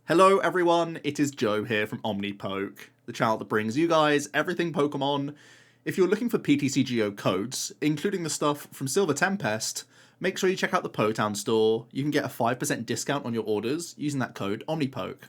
Hello everyone, it is Joe here from OmniPoke, the channel that brings you guys everything Pokemon. If you're looking for PTCGO codes, including the stuff from Silver Tempest, make sure you check out the Potown store. You can get a 5% discount on your orders using that code OmniPoke.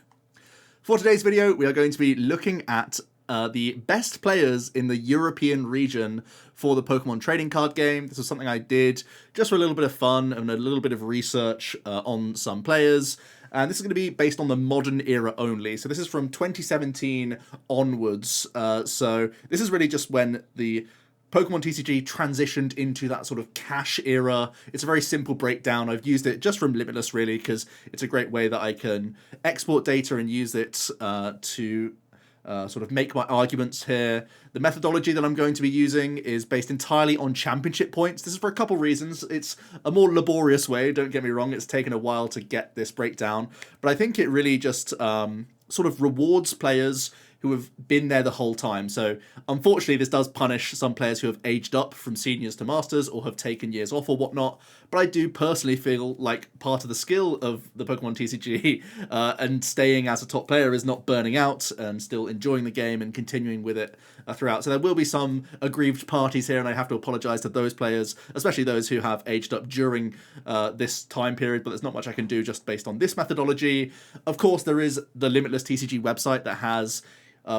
For today's video, we are going to be looking at the best players in the European region for the Pokemon trading card game. This was something I did just for a little bit of fun and a little bit of research on some players. And this is going to be based on the modern era only. So this is from 2017 onwards. So this is really just when the Pokemon TCG transitioned into that sort of cash era. It's a very simple breakdown. I've used it just from Limitless, really, because it's a great way that I can export data and use it to sort of make my arguments here. The methodology that I'm going to be using is based entirely on championship points. This is for a couple reasons. It's a more laborious way, don't get me wrong. It's taken a while to get this breakdown, but I think it really just sort of rewards players who have been there the whole time. So unfortunately, this does punish some players who have aged up from seniors to masters or have taken years off or whatnot. But I do personally feel like part of the skill of the Pokemon TCG and staying as a top player is not burning out and still enjoying the game and continuing with it throughout. So there will be some aggrieved parties here, and I have to apologize to those players, especially those who have aged up during this time period, but there's not much I can do just based on this methodology. Of course, there is the Limitless TCG website that has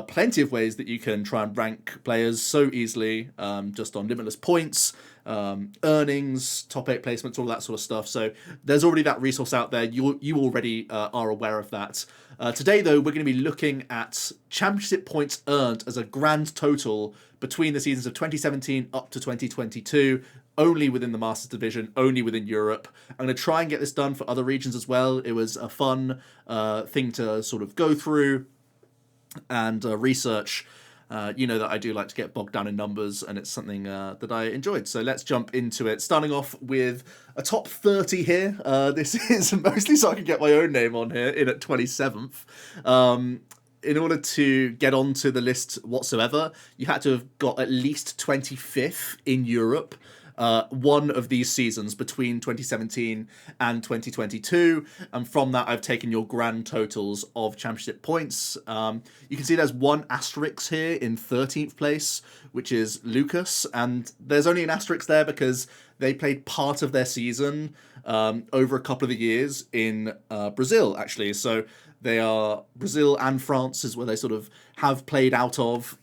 plenty of ways that you can try and rank players so easily, just on Limitless points, earnings, top 8 placements, all that sort of stuff. So there's already that resource out there. You already are aware of that. Today, though, we're going to be looking at championship points earned as a grand total between the seasons of 2017 up to 2022, only within the Masters Division, only within Europe. I'm going to try and get this done for other regions as well. It was a fun thing to sort of go through and research. You know that I do like to get bogged down in numbers, and it's something that I enjoyed. So let's jump into it. Starting off with a top 30 here. This is mostly so I can get my own name on here, in at 27th. In order to get onto the list whatsoever, you had to have got at least 25th in Europe. One of these seasons between 2017 and 2022, and from that I've taken your grand totals of championship points. You can see there's one asterisk here in 13th place, which is Lucas, and there's only an asterisk there because they played part of their season over a couple of the years in Brazil, actually. So they are Brazil and France is where they sort of have played out of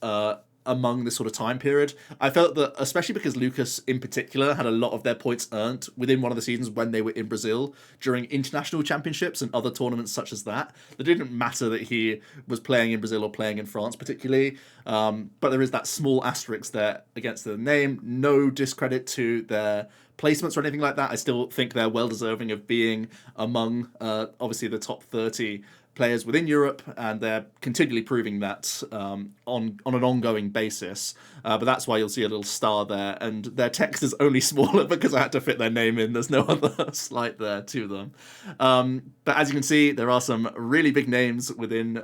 among this sort of time period. I felt that, especially because Lucas in particular had a lot of their points earned within one of the seasons when they were in Brazil during international championships and other tournaments such as that. It didn't matter that he was playing in Brazil or playing in France particularly, but there is that small asterisk there against the name. No discredit to their placements or anything like that. I still think they're well deserving of being among obviously the top 30 players within Europe, and they're continually proving that on an ongoing basis. But that's why you'll see a little star there, and their text is only smaller because I had to fit their name in. There's no other slight there to them. But as you can see, there are some really big names within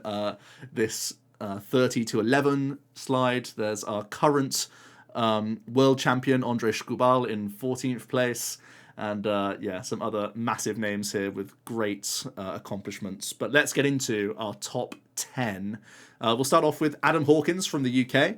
this 30 to 11 slide. There's our current world champion, Andrei Shkubal, in 14th place. And yeah, some other massive names here with great accomplishments. But let's get into our top 10. We'll start off with Adam Hawkins from the UK.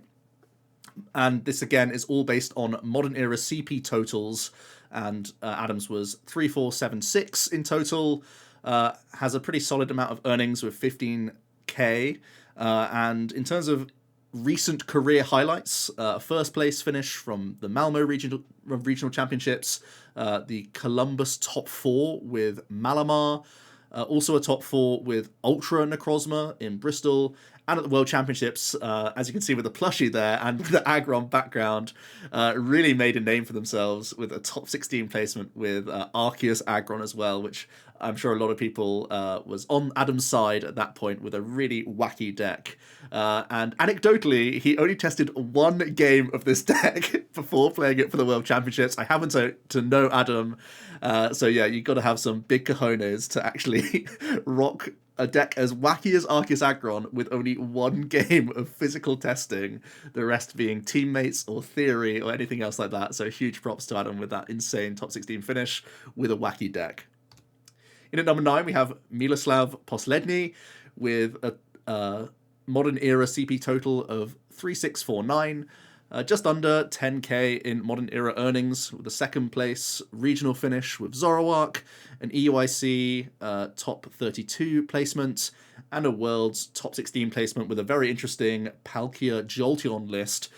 And this, again, is all based on modern era CP totals. And Adams was 3476 in total. Has a pretty solid amount of earnings with 15k. And in terms of recent career highlights, first place finish from the Malmo regional championships, the Columbus top 4 with Malamar, also a top 4 with Ultra Necrozma in Bristol, and at the World Championships, as you can see with the plushie there and the Aggron background, really made a name for themselves with a top 16 placement with Arceus Aggron as well, which I'm sure a lot of people was on Adam's side at that point with a really wacky deck. And anecdotally, he only tested one game of this deck before playing it for the World Championships. I happen to know Adam. So yeah, you've got to have some big cojones to actually rock a deck as wacky as Arceus Aggron with only one game of physical testing, the rest being teammates or theory or anything else like that. So huge props to Adam with that insane top 16 finish with a wacky deck. In at number 9, we have Miloslav Poslední with a modern era CP total of 3649. Just under 10k in modern era earnings, with a second place regional finish with Zoroark, an EUIC top 32 placement, and a world's top 16 placement with a very interesting Palkia Jolteon list.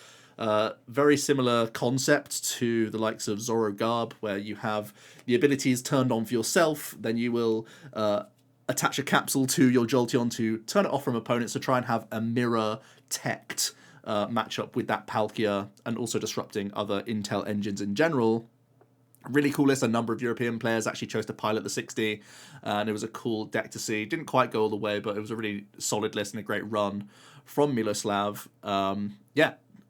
Very similar concept to the likes of Zorogarb, where you have the abilities turned on for yourself, then you will attach a capsule to your Jolteon to turn it off from opponents to try and have a mirror teched matchup with that Palkia, and also disrupting other Intel engines in general. Really cool list. A number of European players actually chose to pilot the 60, and it was a cool deck to see. Didn't quite go all the way, but it was a really solid list and a great run from Miloslav.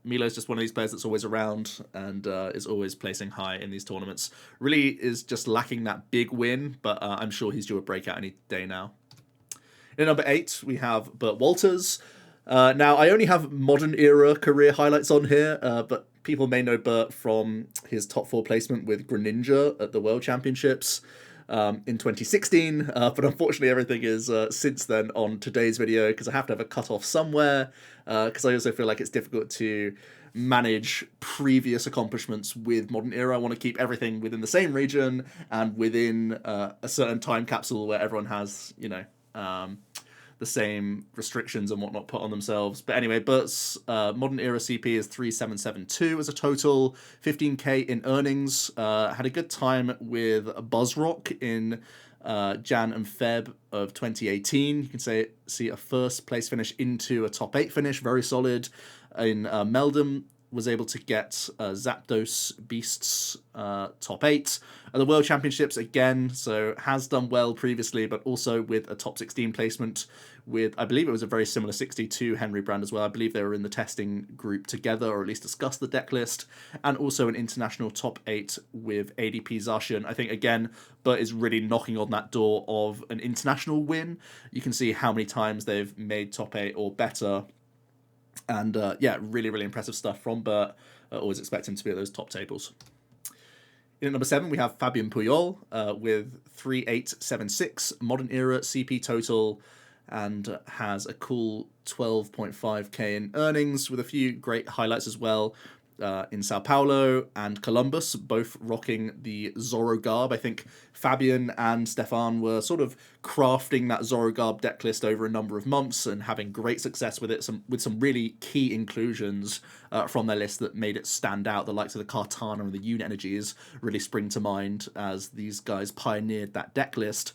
Milo's just one of these players that's always around and is always placing high in these tournaments. Really is just lacking that big win, but I'm sure he's due a breakout any day now. In number 8, we have Bert Wolters. Now, I only have modern era career highlights on here, but people may know Bert from his top 4 placement with Greninja at the World Championships in 2016. But unfortunately, everything is since then on today's video, because I have to have a cutoff somewhere, because I also feel like it's difficult to manage previous accomplishments with modern era. I want to keep everything within the same region and within a certain time capsule where everyone has, the same restrictions and whatnot put on themselves. But anyway, Bert's modern era CP is 3772 as a total, 15k in earnings. Had a good time with Buzzrock in Jan and Feb of 2018. You can see a first place finish into a top 8 finish, very solid. In Meldon, was able to get Zapdos Beasts top 8 at the World Championships again, so has done well previously, but also with a top 16 placement with, I believe it was a very similar 62 Henry Brand as well. I believe they were in the testing group together, or at least discussed the deck list, and also an international top 8 with ADP Zacian. I think, again, Bert is really knocking on that door of an international win. You can see how many times they've made top 8 or better. And really, really impressive stuff from Bert. Always expect him to be at those top tables. In at number 7, we have Fabien Pujol with 3876 modern era CP total, and has a cool 12.5k in earnings, with a few great highlights as well. In Sao Paulo and Columbus, both rocking the Zorogarb. I think Fabien and Stéphane were sort of crafting that Zorogarb deck list over a number of months and having great success with it, with some really key inclusions from their list that made it stand out. The likes of the Kartana and the Unit Energies really spring to mind as these guys pioneered that deck list.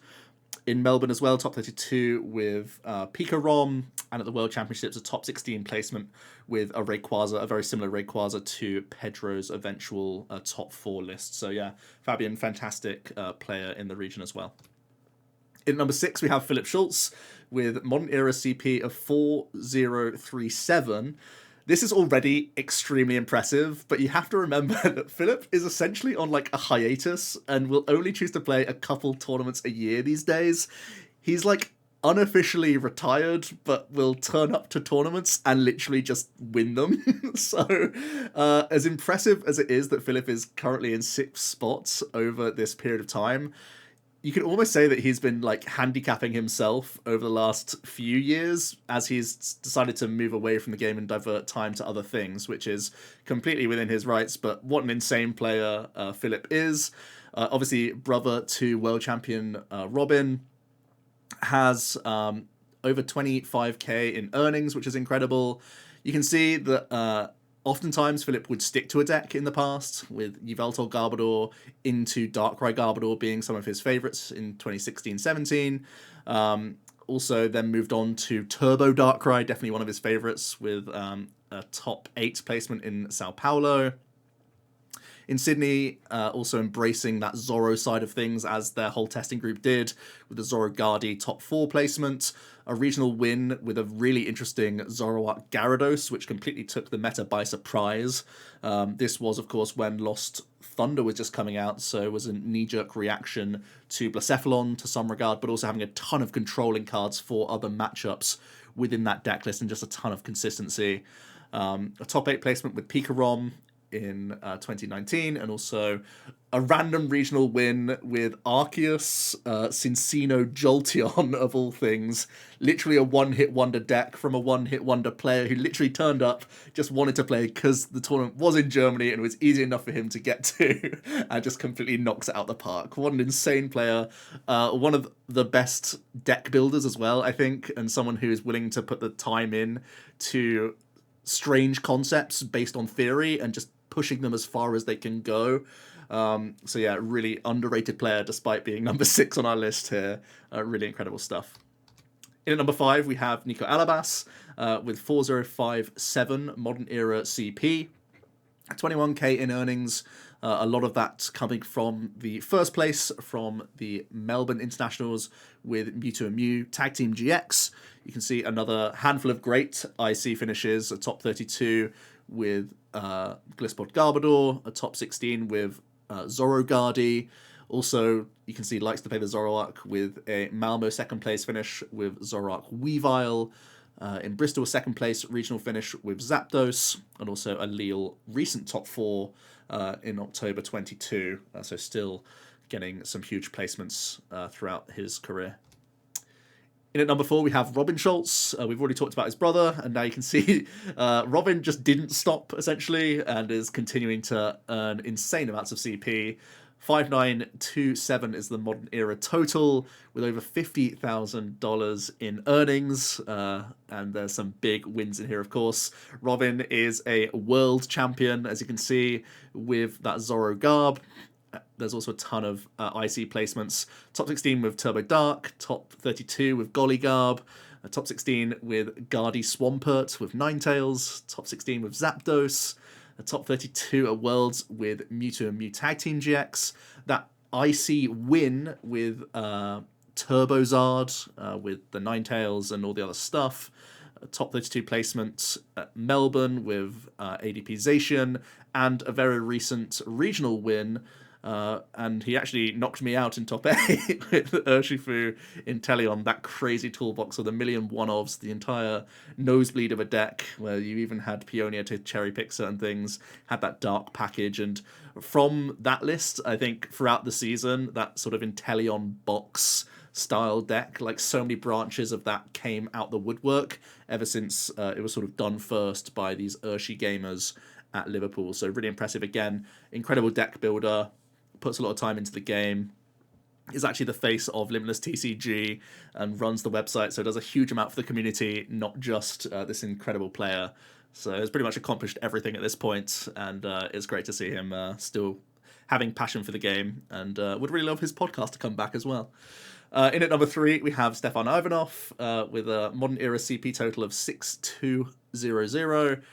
In Melbourne as well, top 32 with Pika Rom, and at the World Championships, a top 16 placement with a Rayquaza, a very similar Rayquaza to Pedro's eventual top 4 list. So yeah, Fabien, fantastic player in the region as well. In number 6, we have Philipp Schulz with modern era CP of 4037. This is already extremely impressive, but you have to remember that Philipp is essentially on like a hiatus and will only choose to play a couple tournaments a year these days. He's like unofficially retired, but will turn up to tournaments and literally just win them. So as impressive as it is that Philipp is currently in 6 spots over this period of time, you could almost say that he's been like handicapping himself over the last few years as he's decided to move away from the game and divert time to other things, which is completely within his rights. But what an insane player Philipp is. Obviously, brother to world champion Robin, has over 25k in earnings, which is incredible. You can see that oftentimes Philipp would stick to a deck in the past, with Yveltal Garbodor into Darkrai Garbodor being some of his favourites in 2016-17. Also then moved on to Turbo Darkrai, definitely one of his favourites, with a top 8 placement in Sao Paulo. In Sydney, also embracing that Zoro side of things, as their whole testing group did, with the Zoro Gardy top 4 placement, a regional win with a really interesting Zoroark Gyarados, which completely took the meta by surprise. This was, of course, when Lost Thunder was just coming out, so it was a knee-jerk reaction to Blacephalon to some regard, but also having a ton of controlling cards for other matchups within that deck list and just a ton of consistency. A top 8 placement with Pika Rom, in 2019, and also a random regional win with Arceus, Cincino Jolteon, of all things. Literally a one-hit wonder deck from a one-hit wonder player who literally turned up, just wanted to play because the tournament was in Germany and it was easy enough for him to get to, and just completely knocks it out the park. What an insane player. One of the best deck builders as well, I think, and someone who is willing to put the time in to strange concepts based on theory and just pushing them as far as they can go. So yeah, really underrated player despite being number 6 on our list here. Really incredible stuff. In at number 5, we have Nico Alabas with 4057 Modern Era CP. 21k in earnings. A lot of that coming from the first place from the Melbourne Internationals with Mewtwo and Mew Tag Team GX. You can see another handful of great IC finishes, a top 32 with Glisspod Garbodor, a top 16 with Zorogardi. Also, you can see likes to play the Zoroark with a Malmo second place finish with Zoroark Weavile. In Bristol, second place regional finish with Zapdos, and also a Lille recent top 4 in October 22. So still getting some huge placements throughout his career. In at number 4, we have Robin Schulz. We've already talked about his brother, and now you can see Robin just didn't stop, essentially, and is continuing to earn insane amounts of CP. 5927 is the modern era total, with over $50,000 in earnings, and there's some big wins in here, of course. Robin is a world champion, as you can see, with that Zoro Garb. There's also a ton of IC placements. Top 16 with Turbo Dark, top 32 with Golly Garb, top 16 with Guardy Swampert with Ninetales, top 16 with Zapdos, a top 32 at Worlds with Mewtwo and Mew Tag Team GX. That IC win with Turbozard, with the Ninetales and all the other stuff. A top 32 placement at Melbourne with ADP Zacian, and a very recent regional win. And he actually knocked me out in top 8 with Urshifu Inteleon, that crazy toolbox with a million one-ofs, the entire nosebleed of a deck, where you even had Peonia to cherry pick certain things, had that dark package. And from that list, I think throughout the season, that sort of Inteleon box style deck, like so many branches of that came out the woodwork ever since it was sort of done first by these Urshi gamers at Liverpool. So really impressive again, incredible deck builder, puts a lot of time into the game, is actually the face of Limitless TCG and runs the website, so does a huge amount for the community, not just this incredible player. So has pretty much accomplished everything at this point, and it's great to see him still having passion for the game, and would really love his podcast to come back as well. In at number 3, we have Stéphane Ivanoff with a modern era CP total of 6200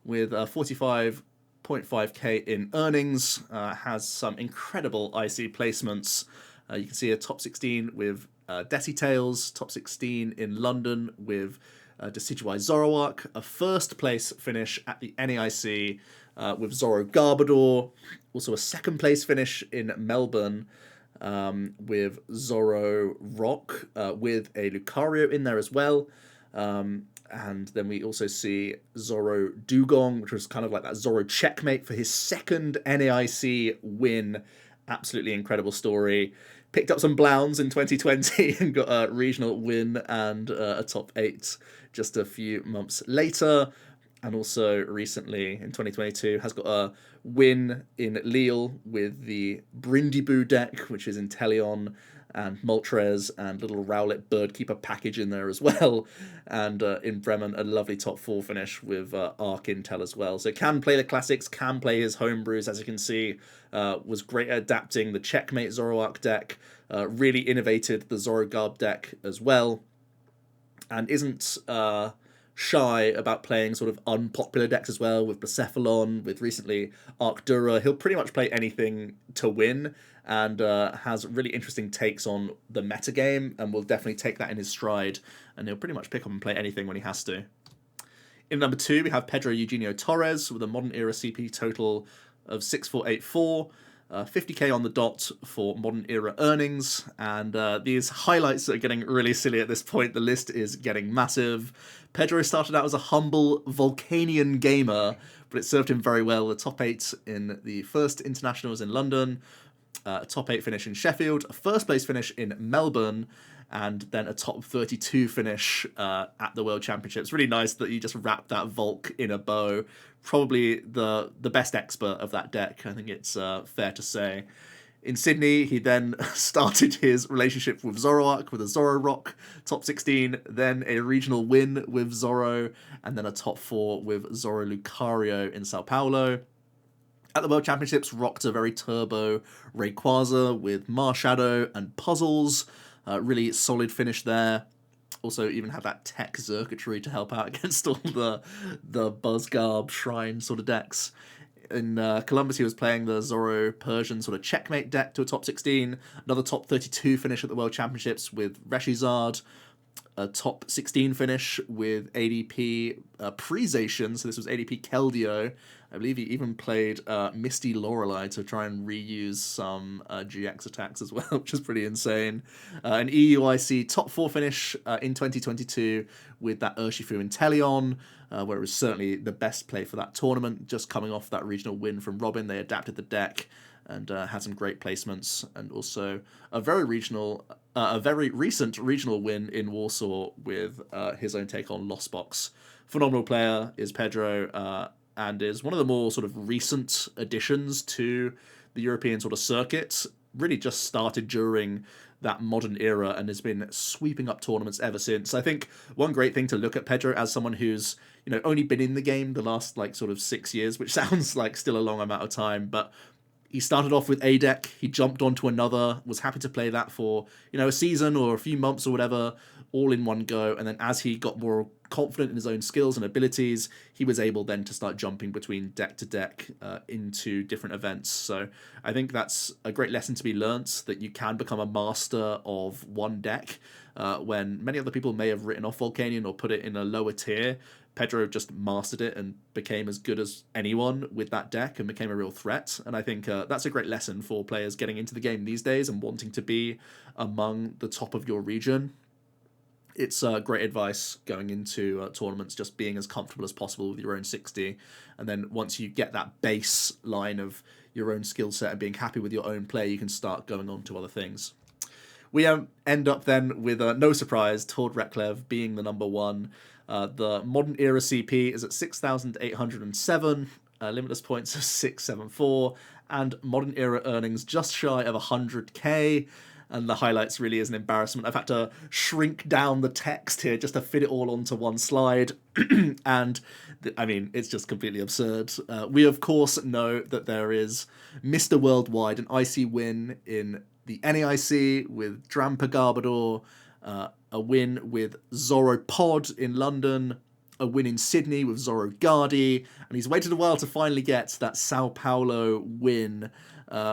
with 45.5k in earnings. Has some incredible IC placements. You can see a top 16 with Decitales, top 16 in London with Decidueye Zoroark, a first place finish at the NAIC with Zoro Garbodor, also a second place finish in Melbourne with Zoro Rock, with a Lucario in there as well. And then we also see Zoro Dugong, which was kind of like that Zoro checkmate for his second NAIC win. Absolutely incredible story. Picked up some Blounds in 2020 and got a regional win and a top 8 just a few months later. And also recently in 2022 has got a win in Lille with the Brindiboo deck, which is Inteleon and Moltres and little Rowlet Birdkeeper package in there as well. And in Bremen, a lovely top 4 finish with Arc Intel as well. So can play the classics, can play his homebrews, as you can see. Was great at adapting the Checkmate Zoroark deck. Really innovated the Zorogarb deck as well. And isn't shy about playing sort of unpopular decks as well, with Blacephalon, with recently Arcdura. He'll pretty much play anything to win, and has really interesting takes on the metagame, and will definitely take that in his stride, and he'll pretty much pick up and play anything when he has to. In number 2, we have Pedro Eugenio Torres with a modern era CP total of 6484. 50k on the dot for modern era earnings, and these highlights are getting really silly at this point. The list is getting massive. Pedro started out as a humble Volcanian gamer but it served him very well. The top 8 in the first internationals in London, a top 8 finish in Sheffield, a first place finish in Melbourne, and then a top 32 finish at the World Championships. Really nice that you just wrapped that Volk in a bow. Probably the best expert of that deck, I think it's fair to say. In Sydney, he then started his relationship with Zoroark with a Zoroark top 16, then a regional win with Zoro, and then a top 4 with Zoro Lucario in Sao Paulo. At the World Championships, rocked a very turbo Rayquaza with Marshadow and Puzzles. Really solid finish there. Also even had that tech circuitry to help out against all the Buzzgarb Shrine sort of decks. In Columbus, he was playing the Zoro Persian sort of checkmate deck to a top 16. Another top 32 finish at the World Championships with Reshizard. A top 16 finish with ADP Prezation, so this was ADP Keldeo. I believe he even played Misty Lorelei to try and reuse some GX attacks as well, which is pretty insane. An EUIC top 4 finish in 2022 with that Urshifu Inteleon, where it was certainly the best play for that tournament. Just coming off that regional win from Robin, they adapted the deck and had some great placements, and also a very recent regional win in Warsaw with his own take on Lost Box. Phenomenal player is Pedro, and is one of the more sort of recent additions to the European sort of circuit. Really just started during that modern era and has been sweeping up tournaments ever since. I think one great thing to look at Pedro as someone who's, only been in the game the last sort of 6 years, which sounds like still a long amount of time, but he started off with a deck, he jumped onto another, was happy to play that for, a season or a few months or whatever, all in one go. And then as he got more confident in his own skills and abilities, he was able then to start jumping between deck to deck into different events. So I think that's a great lesson to be learnt, that you can become a master of one deck when many other people may have written off Volcanion or put it in a lower tier. Pedro just mastered it and became as good as anyone with that deck and became a real threat. And I think that's a great lesson for players getting into the game these days and wanting to be among the top of your region. It's great advice going into tournaments, just being as comfortable as possible with your own 60. And then once you get that baseline of your own skill set and being happy with your own play, you can start going on to other things. We end up then with, no surprise, Tord Reklev being the number one. The modern era CP is at 6,807, limitless points of 674, and modern era earnings just shy of 100k. And the highlights really is an embarrassment. I've had to shrink down the text here just to fit it all onto one slide. And, it's just completely absurd. We, of course, know that there is Mr. Worldwide, an IC win in the NAIC with Drampa Garbodor, a win with Zoro Pod in London, a win in Sydney with Zoro Guardi, and he's waited a while to finally get that Sao Paulo win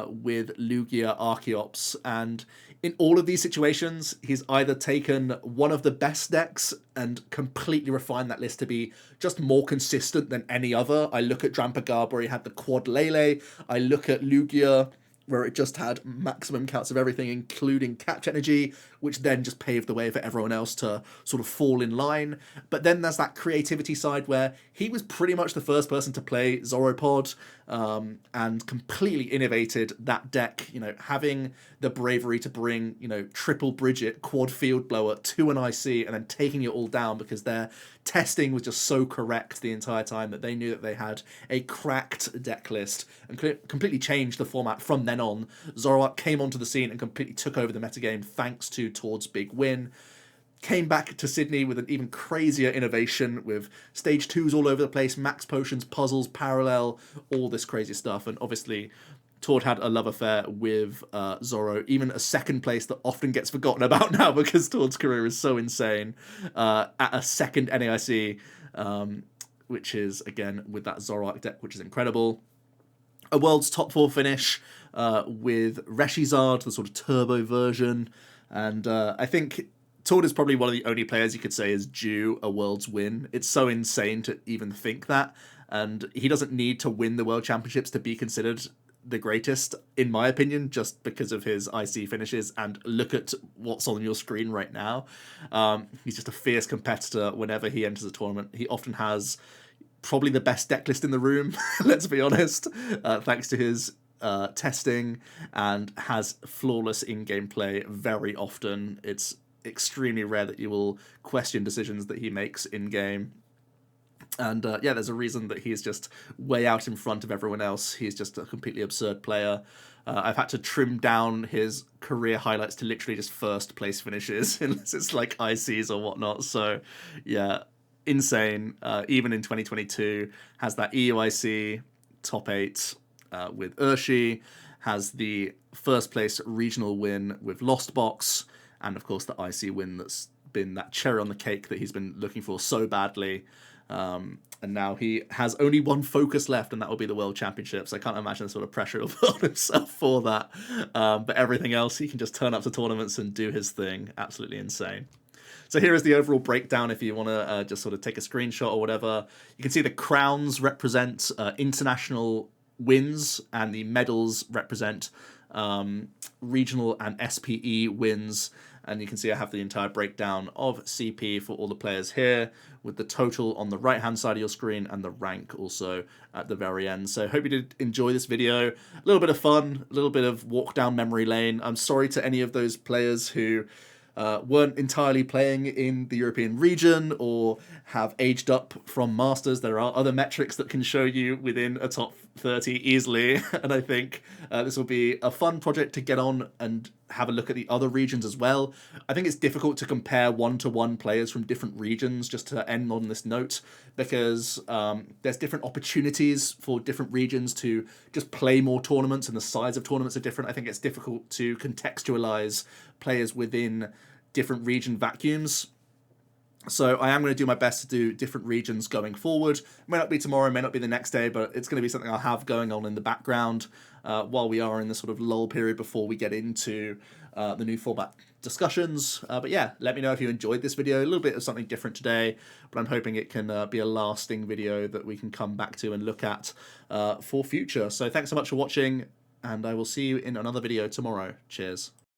with Lugia Archeops. And in all of these situations, he's either taken one of the best decks and completely refined that list to be just more consistent than any other. I look at Drampagab where he had the quad Lele. I look at Lugia where it just had maximum counts of everything, including catch energy, which then just paved the way for everyone else to sort of fall in line. But then there's that creativity side where he was pretty much the first person to play Zoropod, and completely innovated that deck, having the bravery to bring, triple Bridget, quad Field Blower to an IC and then taking it all down because their testing was just so correct the entire time that they knew that they had a cracked deck list and completely changed the format from then on. Zoroark came onto the scene and completely took over the metagame thanks to Tord's big win. Came back to Sydney with an even crazier innovation with stage 2s all over the place, max potions, puzzles, parallel, all this crazy stuff. And obviously Tord had a love affair with Zoro, even a second place that often gets forgotten about now because Tord's career is so insane, at a second NAIC, which is, again, with that Zoroark deck, which is incredible. A world's top 4 finish with Reshizard, the sort of turbo version. And I think Tord is probably one of the only players you could say is due a world's win. It's so insane to even think that. And he doesn't need to win the World Championships to be considered the greatest, in my opinion, just because of his IC finishes. And look at what's on your screen right now. He's just a fierce competitor whenever he enters a tournament. He often has probably the best deck list in the room, let's be honest, thanks to his testing, and has flawless in-game play very often. It's extremely rare that you will question decisions that he makes in-game. And yeah, there's a reason that he's just way out in front of everyone else. He's just a completely absurd player. I've had to trim down his career highlights to literally just first place finishes, unless it's like ICs or whatnot. So yeah, insane. Even in 2022, has that EUIC top 8 with Urshi, has the first place regional win with Lost Box, and of course the IC win that's been that cherry on the cake that he's been looking for so badly. And now he has only one focus left, and that will be the World Championships. I can't imagine the sort of pressure he'll put on himself for that. But everything else, he can just turn up to tournaments and do his thing. Absolutely insane. So here is the overall breakdown if you want to just sort of take a screenshot or whatever. You can see the crowns represent international wins, and the medals represent regional and SPE wins. And you can see I have the entire breakdown of CP for all the players here, with the total on the right-hand side of your screen and the rank also at the very end. So hope you did enjoy this video. A little bit of fun, a little bit of walk down memory lane. I'm sorry to any of those players who weren't entirely playing in the European region or have aged up from Masters. There are other metrics that can show you within a top 30 easily, and I think this will be a fun project to get on and have a look at the other regions as well. I think it's difficult to compare one-to-one players from different regions, just to end on this note, because there's different opportunities for different regions to just play more tournaments, and the size of tournaments are different. I think it's difficult to contextualize players within different region vacuums. So I am going to do my best to do different regions going forward. It may not be tomorrow, it may not be the next day, but it's going to be something I'll have going on in the background while we are in the sort of lull period before we get into the new format discussions. But yeah, let me know if you enjoyed this video. A little bit of something different today, but I'm hoping it can be a lasting video that we can come back to and look at for future. So thanks so much for watching, and I will see you in another video tomorrow. Cheers.